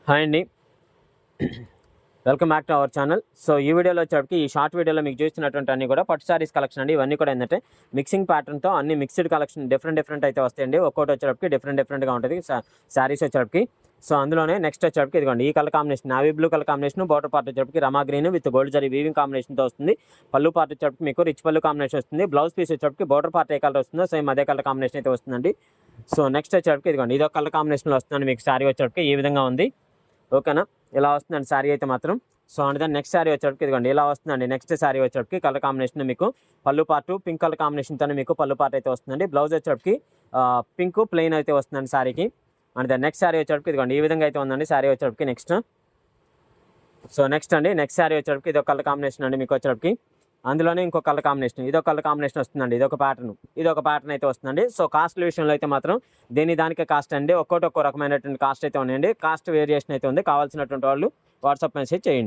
Hi అండి, welcome back to our channel. So ఈ వీడియోలో వచ్చేటప్పటికి ఈ షార్ట్ వీడియోలో మీకు చూస్తున్నటువంటి అన్ని కూడా పట్టు సారీస్ కలెక్షన్ అండి. ఇవన్నీ కూడా ఏంటంటే మిక్సింగ్ ప్యాటర్న్తో అన్ని మిక్స్డ్ కలెక్షన్ డిఫరెంట్ అయితే వస్తాయండి. ఒక్కోటి వచ్చేటప్పటికి డిఫరెంట్గా ఉంటుంది శారీస్ వచ్చేటప్పటికి. సో అందులోనే నెక్స్ట్ వచ్చేటప్పటికి ఇదిగోండి ఈ colour combination navy blue colour combination, border part వచ్చేటప్పటికి Rama green with gold zari weaving కాంబినేషన్తో వస్తుంది. పళ్ళు పార్ట్ వచ్చేటప్పటికి మీకు రిచ్ పళ్ళు కాంబినేషన్ వస్తుంది. బ్లౌజ్ పీస్ వచ్చేటప్పటికి బార్డర్ పార్ట్ ఏ కలర్ వస్తుందో సేమ్ అదే కలర్ కాంబినేషన్ అయితే వస్తుందండి. సో నెక్స్ట్ వచ్చేటప్పటికి ఇదిగోండి ఇదో కలర్ కాంబినేషన్లో వస్తుందండి. మీకు శారీ వచ్చేటప్పటికి ఈ విధంగా ఉంది. ఓకేనా, ఇలా వస్తుందండి శారీ అయితే మాత్రం. సో అంటే నెక్స్ట్ శారీ వచ్చేటప్పటికి ఇదిగోండి ఇలా వస్తుందండి. నెక్స్ట్ శారీ వచ్చేటప్పటికి కలర్ కాంబినేషన్ మీకు పళ్ళు పార్ట్ పింక్ కలర్ కాంబినేషన్తో మీకు పళ్ళు పార్ట్ అయితే వస్తుందండి. బ్లౌజ్ వచ్చేటప్పటికి పింక్ ప్లెయిన్ అయితే వస్తుందండి శారీకి. అండ్ నెక్స్ట్ శారీ వచ్చేటప్పటికి ఇదిగోండి ఈ విధంగా అయితే ఉందండి శారీ వచ్చేటప్పటికి. నెక్స్ట్ నెక్స్ట్ శారీ వచ్చేటప్పటికి ఇది ఒక కలర్ కాంబినేషన్ అండి. మీకు వచ్చేటప్పటికి అందులోనే ఇంకో కలర్ కాంబినేషన్, ఇదొక కలర్ కాంబినేషన్ వస్తుందండి. ఇదొక ప్యాటర్న్ అయితే వస్తుందండి. సో కాస్ట్ విషయంలో అయితే మాత్రం దానికే కాస్ట్ అండి. ఒక్కో రకమైనటువంటి కాస్ట్ అయితే ఉన్నాయండి. కాస్ట్ వేరియేషన్ అయితే ఉంది. కావాల్సినటువంటి వాళ్ళు వాట్సాప్ మెసేజ్ చేయండి.